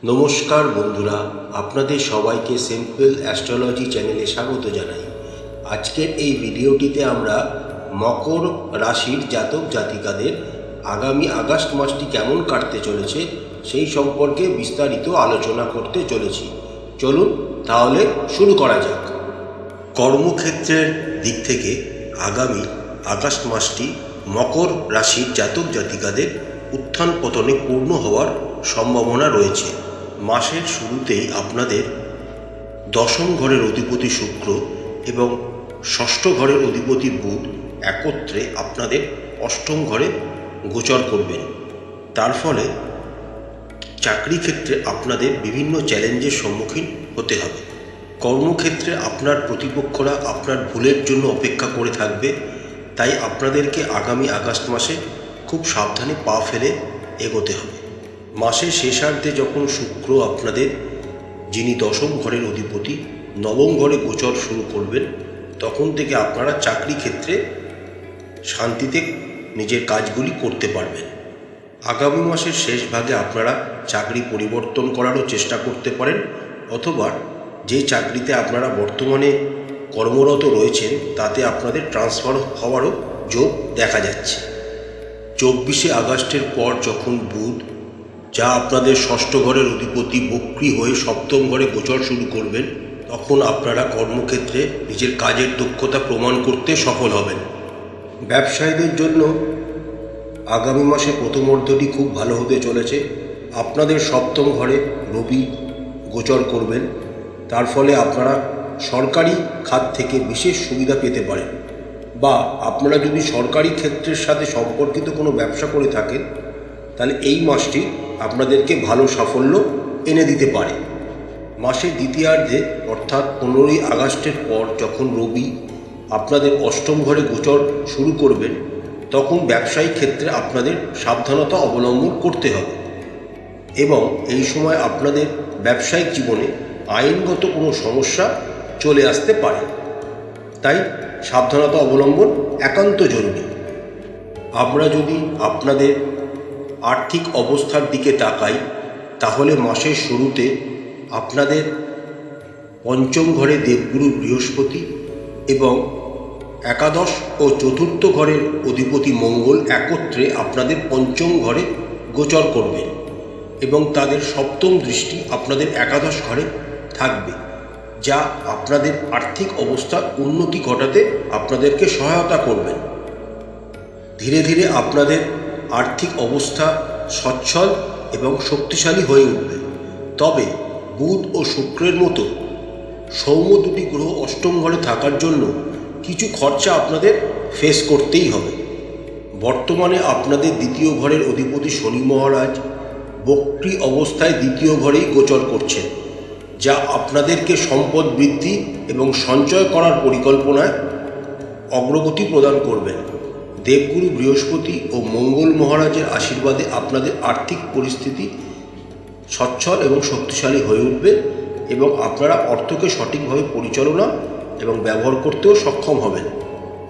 নমস্কার বন্ধুরা, আপনাদের সবাইকে সিম্পল অ্যাস্ট্রোলজি চ্যানেলে স্বাগত জানাই। আজকের এই ভিডিওটিতে আমরা মকর রাশির জাতক জাতিকাদের আগামী আগস্ট মাসটি কেমন কাটতে চলেছে সেই সম্পর্কে বিস্তারিত আলোচনা করতে চলেছি। চলুন তাহলে শুরু করা যাক। কর্মক্ষেত্রের দিক থেকে আগামী আগস্ট মাসটি মকর রাশির জাতক জাতিকাদের উত্থান পতনে পূর্ণ হওয়ার সম্ভাবনা রয়েছে। মাসের শুরুতেই আপনাদের দশম ঘরের অধিপতি শুক্র এবং ষষ্ঠ ঘরের অধিপতি বুধ একত্রে আপনাদের অষ্টম ঘরে গোচর করবেন। তার ফলে চাকরি ক্ষেত্রে আপনাদের বিভিন্ন চ্যালেঞ্জের সম্মুখীন হতে হবে। কর্মক্ষেত্রে আপনার প্রতিপক্ষরা আপনার ভুলের জন্য অপেক্ষা করে থাকবে, তাই আপনাদেরকে আগামী আগস্ট মাসে খুব সাবধানে পা ফেলে এগোতে হবে। মাসের শেষার্ধে যখন শুক্র আপনাদের, যিনি দশম ঘরের অধিপতি, নবম ঘরে গোচর শুরু করবেন, তখন থেকে আপনারা চাকরি ক্ষেত্রে শান্তিতে নিজের কাজগুলি করতে পারবেন। আগামী মাসের শেষ ভাগে আপনারা চাকরি পরিবর্তন করারও চেষ্টা করতে পারেন, অথবা যে চাকরিতে আপনারা বর্তমানে কর্মরত রয়েছেন তাতে আপনাদের ট্রান্সফার হওয়ারও যোগ দেখা যাচ্ছে। 24শে আগস্টের পর যখন বুধ, যা আপনাদের ষষ্ঠ ঘরের অধিপতি, বক্রী হয়ে সপ্তম ঘরে গোচর শুরু করবেন, তখন আপনারা কর্মক্ষেত্রে নিজের কাজের দক্ষতা প্রমাণ করতে সফল হবেন। ব্যবসায়ীদের জন্য আগামী মাসে প্রথমার্ধটি খুব ভালো হতে চলেছে। আপনাদের সপ্তম ঘরে রবি গোচর করবেন, তার ফলে আপনারা সরকারি খাত থেকে বিশেষ সুবিধা পেতে পারেন, বা আপনারা যদি সরকারি ক্ষেত্রের সাথে সম্পর্কিত কোনো ব্যবসা করে থাকেন তাহলে এই মাসটি আপনাদেরকে ভালো সাফল্য এনে দিতে পারে। মাসের দ্বিতীয়ার্ধে অর্থাৎ 15ই আগস্টের পর যখন রবি আপনাদের অষ্টম ঘরে গোচর শুরু করবেন, তখন ব্যবসায়িক ক্ষেত্রে আপনাদের সাবধানতা অবলম্বন করতে হবে এবং এই সময় আপনাদের ব্যবসায়িক জীবনে আইনগত কোনো সমস্যা চলে আসতে পারে, তাই সাবধানতা অবলম্বন একান্ত জরুরি। আমরা যদি আপনাদের আর্থিক অবস্থার দিকে তাকাই, তাহলে মাসের শুরুতে আপনাদের পঞ্চম ঘরে দেবগুরু বৃহস্পতি এবং একাদশ ও চতুর্থ ঘরের অধিপতি মঙ্গল একত্রে আপনাদের পঞ্চম ঘরে গোচর করবেন এবং তাদের সপ্তম দৃষ্টি আপনাদের একাদশ ঘরে থাকবে, যা আপনাদের আর্থিক অবস্থার উন্নতি ঘটাতে আপনাদেরকে সহায়তা করবেন। ধীরে ধীরে আপনাদের আর্থিক অবস্থা সচ্ছল এবং শক্তিশালী হয়ে উঠবে। তবে বুধ ও শুক্রের মতো সৌম্য দুটি গ্রহ অষ্টম ঘরে থাকার জন্য কিছু খরচা আপনাদের ফেস করতেই হবে। বর্তমানে আপনাদের দ্বিতীয় ঘরের অধিপতি শনি মহারাজ বক্রী অবস্থায় দ্বিতীয় ঘরেই গোচর করছেন, যা আপনাদেরকে সম্পদ বৃদ্ধি এবং সঞ্চয় করার পরিকল্পনায় অগ্রগতি প্রদান করবেন। দেবগুরু বৃহস্পতি ও মঙ্গল মহারাজের আশীর্বাদে আপনাদের আর্থিক পরিস্থিতি সচ্ছল এবং শক্তিশালী হয়ে উঠবে এবং আপনারা অর্থকে সঠিকভাবে পরিচালনা এবং ব্যবহার করতেও সক্ষম হবেন।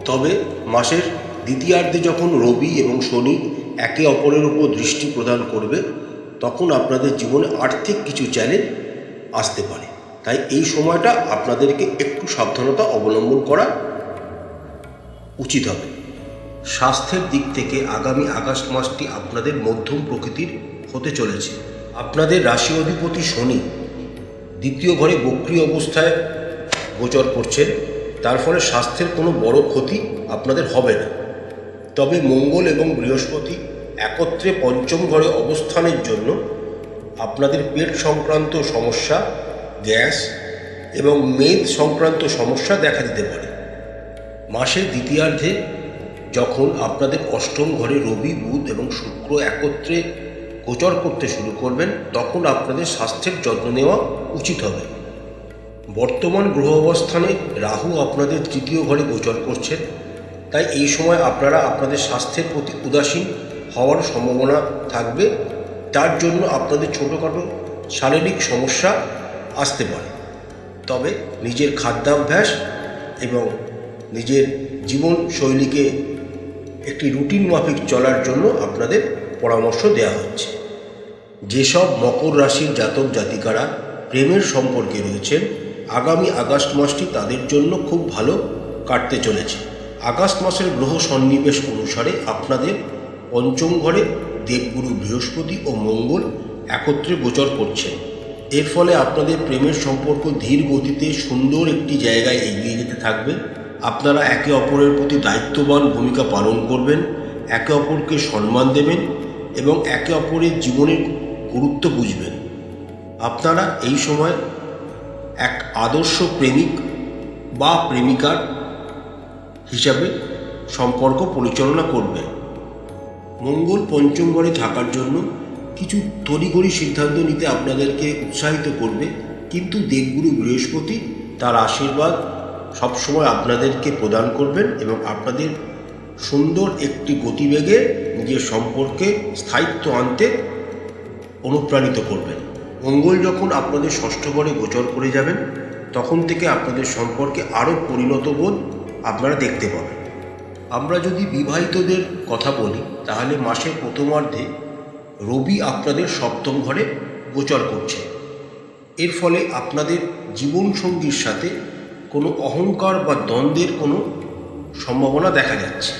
তবে মাসের দ্বিতীয়ার্ধে যখন রবি এবং শনি একে অপরের উপর দৃষ্টি প্রদান করবে, তখন আপনাদের জীবনে আর্থিক কিছু চ্যালেঞ্জ আসতে পারে, তাই এই সময়টা আপনাদেরকে একটু সাবধানতা অবলম্বন করা উচিত হবে। স্বাস্থ্যের দিক থেকে আগামী আগস্ট মাসটি আপনাদের মধ্যম প্রকৃতির হতে চলেছে। আপনাদের রাশি অধিপতি শনি দ্বিতীয় ঘরে বক্রী অবস্থায় গোচর করছেন, তার ফলে স্বাস্থ্যের কোনো বড় ক্ষতি আপনাদের হবে না। তবে মঙ্গল এবং বৃহস্পতি একত্রে পঞ্চম ঘরে অবস্থানের জন্য আপনাদের পেট সংক্রান্ত সমস্যা, গ্যাস এবং মেদ সংক্রান্ত সমস্যা দেখা দিতে পারে। মাসের দ্বিতীয়ার্ধে যখন আপনাদের অষ্টম ঘরে রবি, বুধ এবং শুক্র একত্রে গোচর করতে শুরু করবেন, তখন আপনাদের স্বাস্থ্যের যত্ন নেওয়া উচিত হবে। বর্তমান গ্রহ অবস্থানে রাহু আপনাদের তৃতীয় ঘরে গোচর করছেন, তাই এই সময় আপনারা আপনাদের স্বাস্থ্যের প্রতি উদাসীন হওয়ার সম্ভাবনা থাকবে। তার জন্য আপনাদের ছোটোখাটো শারীরিক সমস্যা আসতে পারে। তবে নিজের খাদ্যাভ্যাস এবং নিজের জীবনশৈলীকে একটি রুটিন মাফিক চলার জন্য আপনাদের পরামর্শ দেওয়া হচ্ছে। যেসব মকর রাশির জাতক জাতিকারা প্রেমের সম্পর্কে রয়েছেন, আগামী আগস্ট মাসটি তাদের জন্য খুব ভালো কাটতে চলেছে। আগস্ট মাসের গ্রহ সন্নিবেশ অনুসারে আপনাদের পঞ্চম ঘরে দেবগুরু বৃহস্পতি ও মঙ্গল একত্রে গোচর করছেন। এর ফলে আপনাদের প্রেমের সম্পর্ক ধীর গতিতে সুন্দর একটি জায়গায় এগিয়ে যেতে থাকবে। আপনারা একে অপরের প্রতি দায়িত্ববান ভূমিকা পালন করবেন, একে অপরকে সম্মান দেবেন এবং একে অপরের জীবনের গুরুত্ব বুঝবেন। আপনারা এই সময় এক আদর্শ প্রেমিক বা প্রেমিকার হিসাবে সম্পর্ক পরিচালনা করবেন। মঙ্গল পঞ্চম ঘরে থাকার জন্য কিছু তড়িঘড়ি সিদ্ধান্ত নিতে আপনাদেরকে উৎসাহিত করবে, কিন্তু দেবগুরু বৃহস্পতি তার আশীর্বাদ সবসময় আপনাদেরকে প্রদান করবেন এবং আপনাদের সুন্দর একটি গতিবেগে নিজের সম্পর্কে স্থায়িত্ব আনতে অনুপ্রাণিত করবেন। মঙ্গল যখন আপনাদের ষষ্ঠ ঘরে গোচর করে যাবেন, তখন থেকে আপনাদের সম্পর্কে আরও পরিণত বোধ আপনারা দেখতে পাবেন। আমরা যদি বিবাহিতদের কথা বলি, তাহলে মাসের প্রথমার্ধে রবি আপনাদের সপ্তম ঘরে গোচর করছে। এর ফলে আপনাদের জীবনসঙ্গীর সাথে কোনো অহংকার বা দ্বন্দ্বের কোনো সম্ভাবনা দেখা যাচ্ছে।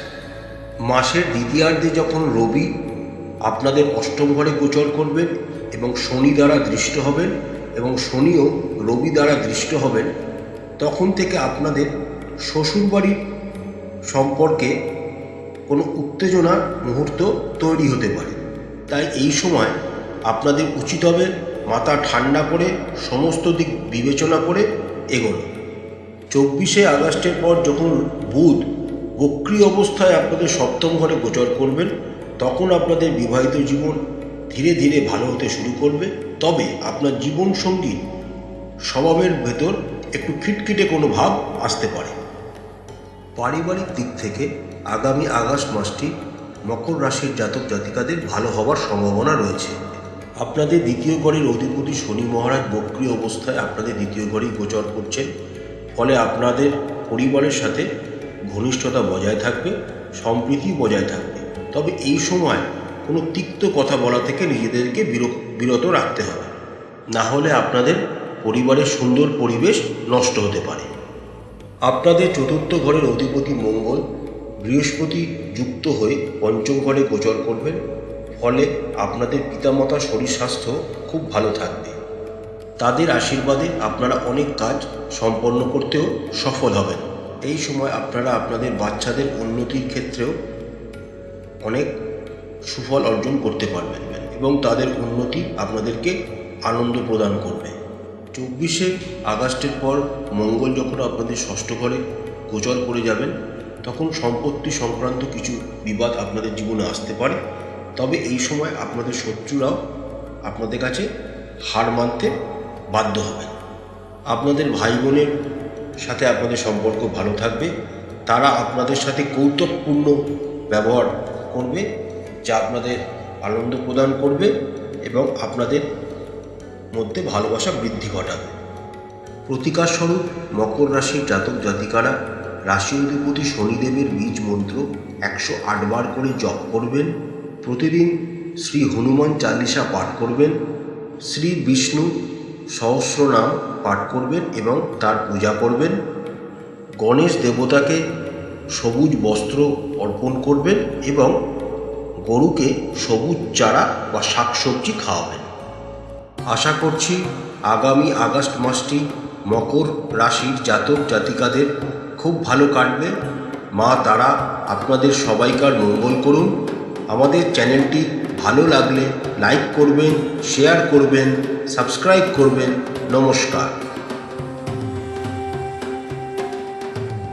মাসের দ্বিতীয়ার্ধে যখন রবি আপনাদের অষ্টম ঘরে গোচর করবেন এবং শনি দ্বারা দৃষ্ট হবেন এবং শনিও রবি দ্বারা দৃষ্ট হবেন, তখন থেকে আপনাদের শ্বশুরবাড়ির সম্পর্কে কোনো উত্তেজনার মুহূর্ত তৈরি হতে পারে। তাই এই সময় আপনাদের উচিত হবে মাথা ঠান্ডা করে সমস্ত দিক বিবেচনা করে এগোনো। 24শে আগস্টের পর যখন বুধ বক্রী অবস্থায় আপনাদের সপ্তম ঘরে গোচর করবেন, তখন আপনাদের বিবাহিত জীবন ধীরে ধীরে ভালো হতে শুরু করবে। তবে আপনার জীবনসঙ্গী স্বভাবের ভেতর একটু খিটখিটে কোনো ভাব আসতে পারে। পারিবারিক দিক থেকে আগামী আগস্ট মাসটি মকর রাশির জাতক জাতিকাদের ভালো হওয়ার সম্ভাবনা রয়েছে। আপনাদের দ্বিতীয় ঘরের অধিপতি শনি মহারাজ বক্রী অবস্থায় আপনাদের দ্বিতীয় ঘরেই গোচর করছেন। ফলে আপনাদের পরিবারের সাথে ঘনিষ্ঠতা বজায় থাকবে, সম্প্রীতি বজায় থাকবে। তবে এই সময় কোনো তিক্ত কথা বলা থেকে নিজেদেরকে বিরত রাখতে হবে, না হলে আপনাদের পরিবারের সুন্দর পরিবেশ নষ্ট হতে পারে। আপনাদের চতুর্থ ঘরের অধিপতি মঙ্গল বৃহস্পতি যুক্ত হয়ে পঞ্চম ঘরে গোচর করবেন। ফলে আপনাদের পিতামাতার শরীর স্বাস্থ্য খুব ভালো থাকবে। তাদের আশীর্বাদে আপনারা অনেক কাজ সম্পন্ন করতেও সফল হবেন। এই সময় আপনারা আপনাদের বাচ্চাদের উন্নতির ক্ষেত্রেও অনেক সুফল অর্জন করতে পারবেন এবং তাদের উন্নতি আপনাদেরকে আনন্দ প্রদান করবে। 24শে আগস্টের পর মঙ্গল যখন আপনাদের ষষ্ঠ ঘরে গোচর করে যাবেন, তখন সম্পত্তি সংক্রান্ত কিছু বিবাদ আপনাদের জীবনে আসতে পারে। তবে এই সময় আপনাদের শত্রুরাও আপনাদের কাছে হার মানতে বাধ্য হবেন। আপনাদের ভাই বোনের সাথে আপনাদের সম্পর্ক ভালো থাকবে। তারা আপনাদের সাথে কৌতুকপূর্ণ ব্যবহার করবে, যা আপনাদের আনন্দ প্রদান করবে এবং আপনাদের মধ্যে ভালোবাসা বৃদ্ধি ঘটাবে। প্রতিকারস্বরূপ মকর রাশির জাতক জাতিকারা রাশি অধিপতি শনিদেবের বীজ মন্ত্র 108 বার করে জপ করবেন। প্রতিদিন শ্রী হনুমান চালিসা পাঠ করবেন, শ্রী বিষ্ণু সহস্রনাম পাঠ করবেন এবং তার পূজা করবেন। গণেশ দেবতাকে সবুজ বস্ত্র অর্পণ করবেন এবং গরুকে সবুজ চারা বা শাকসবজি খাওয়াবেন। আশা করছি আগামী আগস্ট মাসটি মকর রাশির জাতক জাতিকাদের খুব ভালো কাটবে। মা তারা আপনাদের সবাইকার মঙ্গল করুন। আমাদের চ্যানেলটি ভালো লাগলে লাইক করবেন, শেয়ার করবেন, সাবস্ক্রাইব করবেন। নমস্কার।